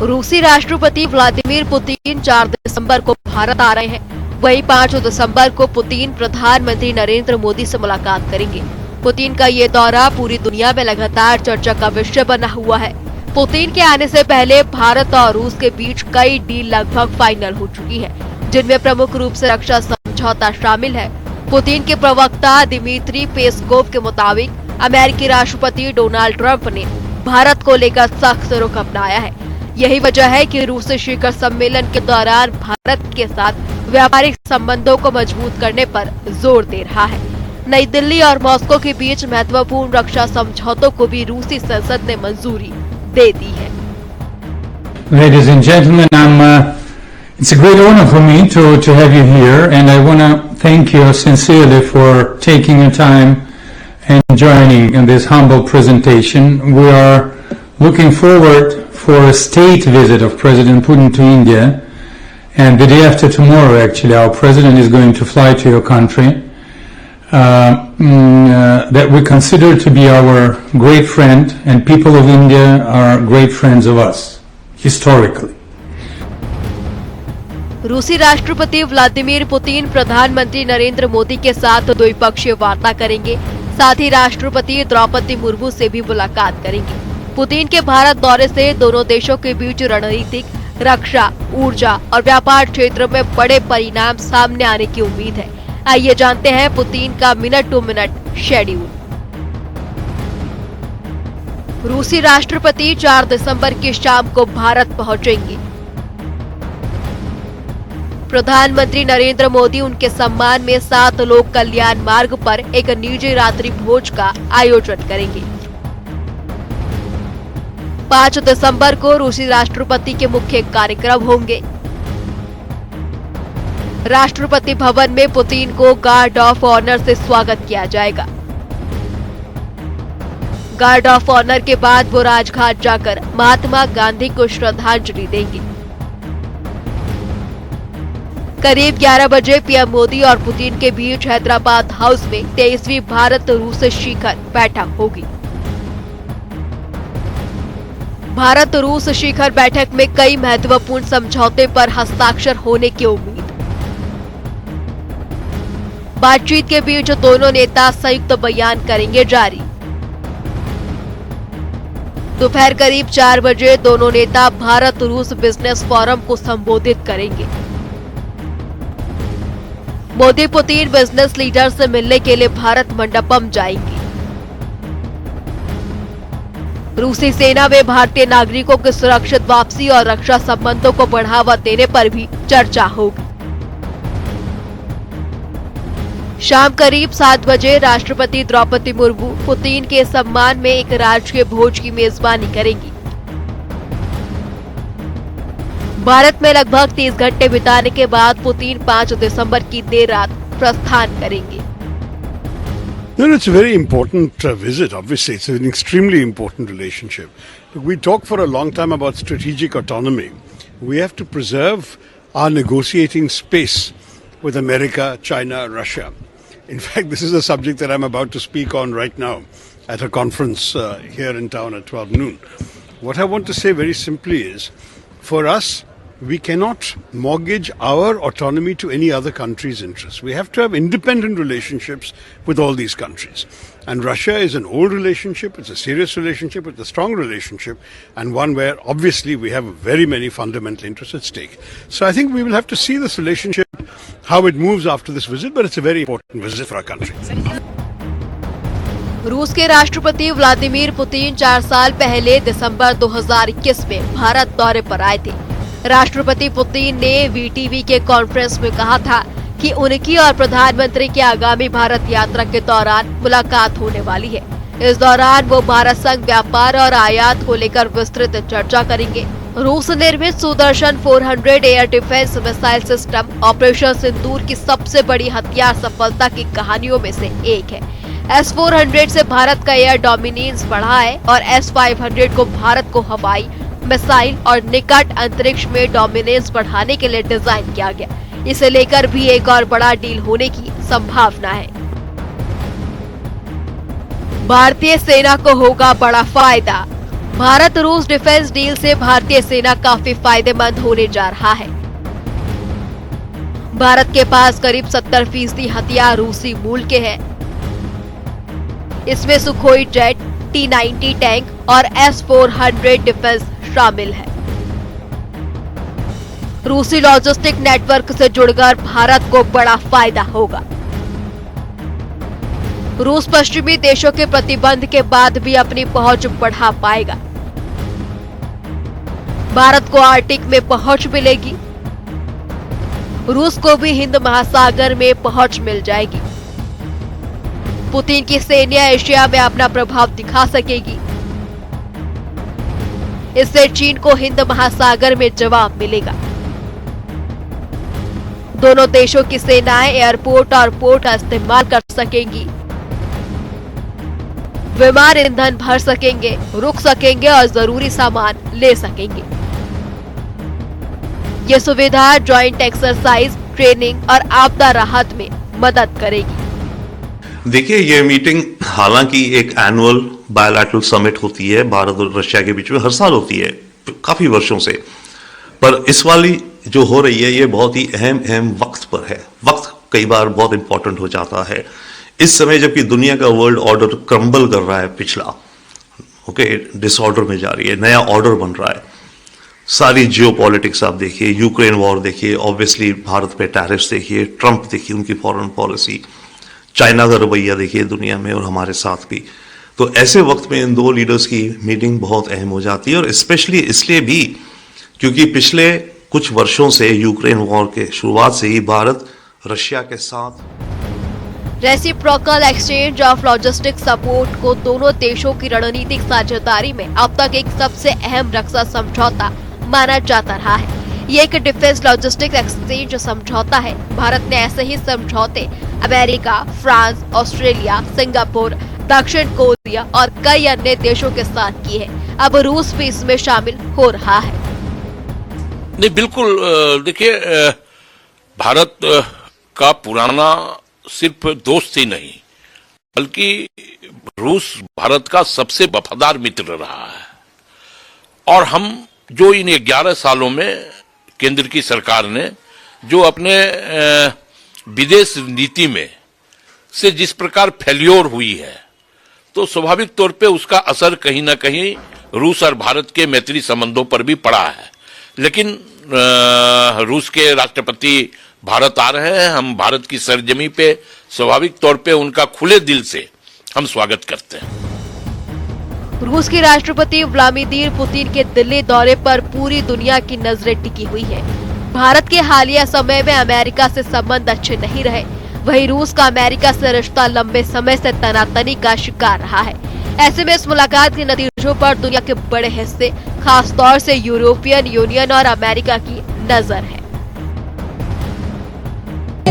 रूसी राष्ट्रपति Vladimir Putin 4 दिसंबर को भारत आ रहे हैं। वहीं 5 दिसंबर को पुतिन प्रधानमंत्री नरेंद्र मोदी से मुलाकात करेंगे। पुतिन का ये दौरा पूरी दुनिया में लगातार चर्चा का विषय बना हुआ है। पुतिन के आने से पहले भारत और रूस के बीच कई डील लगभग फाइनल हो चुकी है, जिनमें प्रमुख रूप से रक्षा समझौता शामिल है। पुतिन के प्रवक्ता दिमित्री पेस्कोव के मुताबिक अमेरिकी राष्ट्रपति डोनाल्ड ट्रंप ने भारत को लेकर सख्त रुख अपनाया है। यही वजह है कि रूस शिखर सम्मेलन के दौरान भारत के साथ व्यापारिक संबंधों को मजबूत करने पर जोर दे रहा है। नई दिल्ली और मॉस्को के बीच महत्वपूर्ण रक्षा समझौतों को भी रूसी संसद ने मंजूरी दे दी है। Ladies and gentlemen, it's a great honor for me to have you here, and I want to thank you sincerely for taking your time and joining in this humble presentation. We are looking forward for a state visit of President Putin to India, and the day after tomorrow, actually, our president is going to fly to your country, that we consider to be our great friend, and people of India are great friends of us, historically. रूसी राष्ट्रपति Vladimir Putin प्रधानमंत्री नरेंद्र मोदी के साथ द्विपक्षीय वार्ता करेंगे। साथ ही राष्ट्रपति द्रौपदी मुर्मू से भी मुलाकात करेंगे। पुतिन के भारत दौरे से दोनों देशों के बीच रणनीतिक, रक्षा, ऊर्जा और व्यापार क्षेत्र में बड़े परिणाम सामने आने की उम्मीद है। आइए जानते हैं पुतिन का मिनट टू मिनट शेड्यूल। रूसी राष्ट्रपति 4 दिसंबर की शाम को भारत पहुंचेंगे। प्रधानमंत्री नरेंद्र मोदी उनके सम्मान में 7 लोक कल्याण मार्ग पर एक निजी रात्रि भोज का आयोजन करेंगे। 5 दिसंबर को रूसी राष्ट्रपति के मुख्य कार्यक्रम होंगे। राष्ट्रपति भवन में पुतिन को गार्ड ऑफ ऑनर से स्वागत किया जाएगा। गार्ड ऑफ ऑनर के बाद वो राजघाट जाकर महात्मा गांधी को श्रद्धांजलि देंगे। करीब 11 बजे पीएम मोदी और पुतिन के बीच हैदराबाद हाउस में 23वीं भारत रूस शिखर बैठक होगी। भारत रूस शिखर बैठक में कई महत्वपूर्ण समझौते पर हस्ताक्षर होने की उम्मीद। बातचीत के बीच दोनों नेता संयुक्त बयान करेंगे जारी। दोपहर करीब 4 बजे दोनों नेता भारत रूस बिजनेस फोरम को संबोधित करेंगे। मोदी पुतिन बिजनेस लीडर से मिलने के लिए भारत मंडपम जाएंगे। रूसी सेना में भारतीय नागरिकों की सुरक्षित वापसी और रक्षा संबंधों को बढ़ावा देने पर भी चर्चा होगी। शाम करीब 7 बजे राष्ट्रपति द्रौपदी मुर्मू पुतिन के सम्मान में एक राजकीय भोज की मेजबानी करेंगी। भारत में लगभग 30 घंटे बिताने के बाद पुतिन 5 दिसंबर की देर रात प्रस्थान करेंगे। No, it's a very important visit. Obviously, it's an extremely important relationship. We talked for a long time about strategic autonomy. We have to preserve our negotiating space with America, China, Russia. In fact, this is a subject that I'm about to speak on right now at a conference here in town at 12 noon. What I want to say very simply is, for us, we cannot mortgage our autonomy to any other country's interests. We have to have independent relationships with all these countries. And Russia is an old relationship, it's a serious relationship, it's a strong relationship, and one where obviously we have very many fundamental interests at stake. So I think we will have to see this relationship, how it moves after this visit, but it's a very important visit for our country. रूस के राष्ट्रपति Vladimir Putin 4 साल पहले दिसंबर 2021 में भारत दौरे पर आए थे। राष्ट्रपति पुतिन ने वीटीवी के कॉन्फ्रेंस में कहा था कि उनकी और प्रधानमंत्री की आगामी भारत यात्रा के दौरान मुलाकात होने वाली है। इस दौरान वो भारत संग व्यापार और आयात को लेकर विस्तृत चर्चा करेंगे। रूस निर्मित Sudarshan 400 air defence missile system operation Sindoor की सबसे बड़ी हथियार सफलता की कहानियों में से एक है। S-400 से भारत का एयर डोमिनेंस बढ़ा है और S-500 को भारत को हवाई, मिसाइल और निकट अंतरिक्ष में डोमिनेंस बढ़ाने के लिए डिजाइन किया गया। इसे लेकर भी एक और बड़ा डील होने की संभावना है। भारतीय सेना को होगा बड़ा फायदा। भारत रूस डिफेंस डील से भारतीय सेना काफी फायदेमंद होने जा रहा है। भारत के पास करीब 70% हथियार रूसी मूल के हैं। इसमें सुखोई जेट, T-90 टैंक और S-400 डिफेंस शामिल है। रूसी लॉजिस्टिक नेटवर्क से जुड़कर भारत को बड़ा फायदा होगा। रूस पश्चिमी देशों के प्रतिबंध के बाद भी अपनी पहुंच बढ़ा पाएगा। भारत को आर्कटिक में पहुंच मिलेगी। रूस को भी हिंद महासागर में पहुंच मिल जाएगी। पुतिन की सेना एशिया में अपना प्रभाव दिखा सकेगी। इससे चीन को हिंद महासागर में जवाब मिलेगा। दोनों देशों की सेनाएं एयरपोर्ट और पोर्ट का इस्तेमाल कर सकेंगी। विमान ईंधन भर सकेंगे, रुक सकेंगे और जरूरी सामान ले सकेंगे। ये सुविधा जॉइंट एक्सरसाइज, ट्रेनिंग और आपदा राहत में मदद करेगी। देखिए, ये मीटिंग हालांकि एक एनुअल बायलैटरल समिट होती है भारत और रशिया के बीच में, हर साल होती है काफी वर्षों से, पर इस वाली जो हो रही है ये बहुत ही अहम वक्त पर है। वक्त कई बार बहुत इंपॉर्टेंट हो जाता है इस समय, जबकि दुनिया का वर्ल्ड ऑर्डर क्रम्बल कर रहा है, पिछला डिसऑर्डर में जा रही है, नया ऑर्डर बन रहा है। सारी जियो पॉलिटिक्स आप देखिए, यूक्रेन वॉर देखिए, ऑब्वियसली भारत पे टैरिफ्स देखिए, ट्रंप देखिए, उनकी फॉरेन पॉलिसी, चाइना का रवैया देखिए दुनिया में और हमारे साथ भी। तो ऐसे वक्त में इन दो लीडर्स की मीटिंग बहुत अहम हो जाती है, और स्पेशली इसलिए भी क्योंकि पिछले कुछ वर्षों से यूक्रेन वॉर के शुरुआत से ही भारत रशिया के साथ reciprocal exchange of logistic support को दोनों देशों की रणनीतिक साझेदारी में अब तक एक सबसे अहम रक्षा समझौता माना जाता रहा है। ये एक डिफेंस लॉजिस्टिक एक्सचेंज समझौता है। भारत ने ऐसे ही समझौते अमेरिका, फ्रांस, ऑस्ट्रेलिया, सिंगापुर, दक्षिण कोरिया और कई अन्य देशों के साथ किए हैं। अब रूस भी इसमें शामिल हो रहा है। नहीं, बिल्कुल। देखिए, भारत का पुराना सिर्फ दोस्त ही नहीं, बल्कि रूस भारत का सबसे वफादार मित्र रहा है। और हम जो इन 11 सालों में केंद्र की सरकार ने जो अपने विदेश नीति में से जिस प्रकार फेल्योर हुई है, तो स्वाभाविक तौर पे उसका असर कहीं ना कहीं रूस और भारत के मैत्री संबंधों पर भी पड़ा है। लेकिन रूस के राष्ट्रपति भारत आ रहे हैं, हम भारत की सरजमी पे स्वाभाविक तौर पे उनका खुले दिल से हम स्वागत करते हैं। रूस के राष्ट्रपति व्लादिमीर पुतिन के दिल्ली दौरे पर पूरी दुनिया की नजरें टिकी हुई है। भारत के हालिया समय में अमेरिका से संबंध अच्छे नहीं रहे, वहीं रूस का अमेरिका से रिश्ता लंबे समय से तनातनी का शिकार रहा है। ऐसे में इस मुलाकात के नतीजों पर दुनिया के बड़े हिस्से, खास तौर से यूरोपियन यूनियन और अमेरिका की नजर है।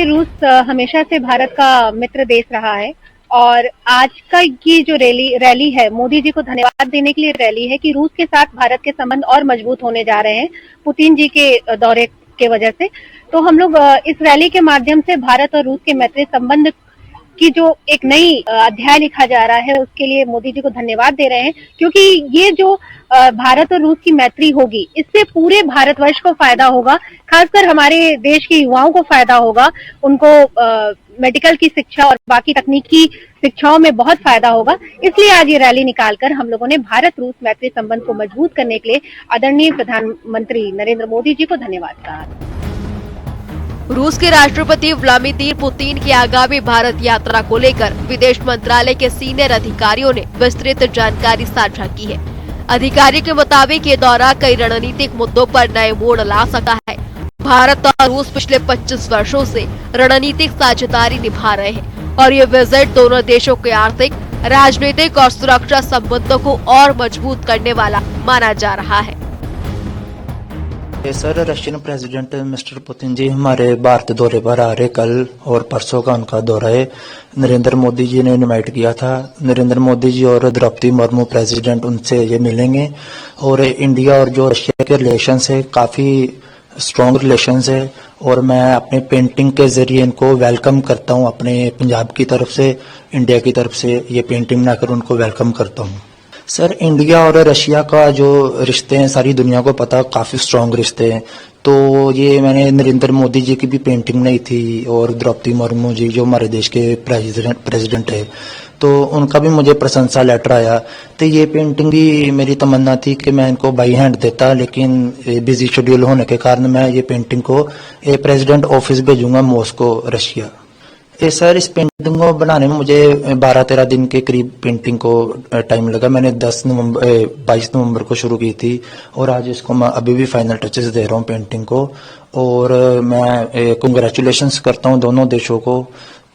रूस हमेशा से भारत का मित्र देश रहा है, और आज का ये जो रैली है, मोदी जी को धन्यवाद देने के लिए रैली है कि रूस के साथ भारत के संबंध और मजबूत होने जा रहे हैं पुतिन जी के दौरे के वजह से। तो हम लोग इस रैली के माध्यम से भारत और रूस के मैत्री संबंध की जो एक नई अध्याय लिखा जा रहा है, उसके लिए मोदी जी को धन्यवाद दे रहे हैं, क्योंकि ये जो भारत और रूस की मैत्री होगी, इससे पूरे भारतवर्ष को फायदा होगा, खासकर हमारे देश के युवाओं को फायदा होगा। उनको मेडिकल की शिक्षा और बाकी तकनीकी शिक्षाओं में बहुत फायदा होगा। इसलिए आज ये रैली निकालकर हम लोगों ने भारत रूस मैत्री संबंध को मजबूत करने के लिए आदरणीय प्रधानमंत्री नरेंद्र मोदी जी को धन्यवाद कहा। रूस के राष्ट्रपति व्लादिमीर पुतिन की आगामी भारत यात्रा को लेकर विदेश मंत्रालय के सीनियर अधिकारियों ने विस्तृत जानकारी साझा की है। अधिकारी के मुताबिक ये दौरा कई रणनीतिक मुद्दों पर नए मोड़ ला सकता है। भारत और रूस पिछले 25 वर्षों से रणनीतिक साझेदारी निभा रहे हैं और ये विजिट दोनों देशों के आर्थिक, राजनीतिक और सुरक्षा संबंधों को और मजबूत करने वाला माना जा रहा है। Sir, Russian president mister Putin ji हमारे भारत दौरे पर आ रहे, कल और परसों का उनका दौरा है। नरेंद्र मोदी जी ने इनवाइट किया था। नरेंद्र मोदी जी और द्रौपदी मुर्मू प्रेसिडेंट, उनसे ये मिलेंगे और इंडिया और जो रशिया के रिलेशंस है, काफ़ी स्ट्रॉन्ग रिलेशंस है, और मैं अपने पेंटिंग के जरिए इनको वेलकम करता हूँ। अपने पंजाब की तरफ से, इंडिया की तरफ से ये पेंटिंग बनाकर उनको वेलकम करता हूँ। सर, इंडिया और रशिया का जो रिश्ते हैं सारी दुनिया को पता, काफी स्ट्रांग रिश्ते हैं। तो ये मैंने नरेंद्र मोदी जी की भी पेंटिंग बनाई थी और द्रौपदी मुर्मू जी जो हमारे देश के प्रेसिडेंट है, तो उनका भी मुझे प्रशंसा लेटर आया। तो ये पेंटिंग भी मेरी तमन्ना थी कि मैं इनको बाई हैंड देता, लेकिन बिजी शेड्यूल होने के कारण मैं ये पेंटिंग को प्रेसिडेंट ऑफिस भेजूंगा मॉस्को, रशिया। सर, इस पेंटिंग को बनाने में मुझे 12-13 दिन के करीब पेंटिंग को टाइम लगा। मैंने 22 नवंबर को शुरू की थी और आज इसको मैं अभी भी फाइनल टचेस दे रहा हूँ पेंटिंग को। और मैं कंग्रेचुलेशंस करता हूँ दोनों देशों को।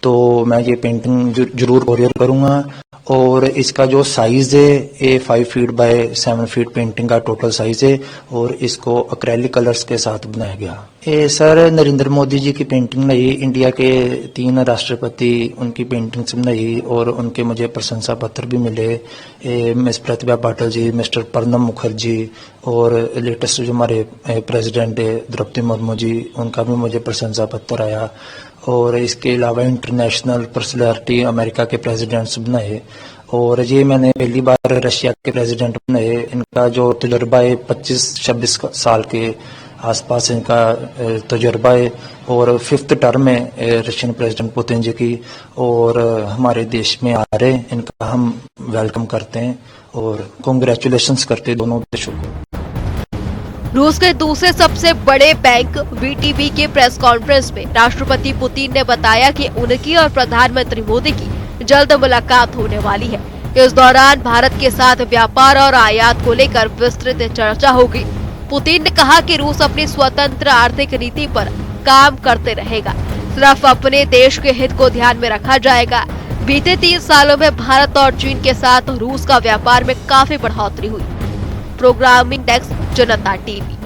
तो मैं ये पेंटिंग जरूर कोरियर करूंगा। और इसका जो साइज है ये 5 फीट बाय 7 फीट पेंटिंग का टोटल साइज है और इसको एक्रेलिक कलर्स के साथ बनाया गया। ये सर नरेंद्र मोदी जी की पेंटिंग नहीं, इंडिया के 3 राष्ट्रपति उनकी पेंटिंग्स बनाई और उनके मुझे प्रशंसा पत्र भी मिले। मिस प्रतिभा पाटिल जी, मिस्टर प्रणब मुखर्जी और लेटेस्ट जो हमारे प्रेसिडेंट है द्रौपदी मुर्मू जी, उनका भी मुझे प्रशंसा पत्र आया। और इसके अलावा इंटरनेशनल पर्सनैलिटी अमेरिका के प्रेसिडेंट्स बनाए और ये मैंने पहली बार रशिया के प्रेसिडेंट बनाए। इनका जो तजुर्बा है 25-26 साल के आसपास इनका तजुर्बा है और 5th टर्म है रशियन प्रेसिडेंट पुतिन जी की, और हमारे देश में आ रहे, इनका हम वेलकम करते हैं और कांग्रेचुलेशंस करते हैं दोनों देशों को। रूस के दूसरे सबसे बड़े बैंक VTB के प्रेस कॉन्फ्रेंस में राष्ट्रपति पुतिन ने बताया कि उनकी और प्रधानमंत्री मोदी की जल्द मुलाकात होने वाली है। इस दौरान भारत के साथ व्यापार और आयात को लेकर विस्तृत चर्चा होगी। पुतिन ने कहा कि रूस अपनी स्वतंत्र आर्थिक नीति पर काम करते रहेगा, सिर्फ अपने देश के हित को ध्यान में रखा जाएगा। बीते 3 सालों में भारत और चीन के साथ रूस का व्यापार में काफी बढ़ोतरी हुई। प्रोग्रामिंग डेस्क, जनता टीवी।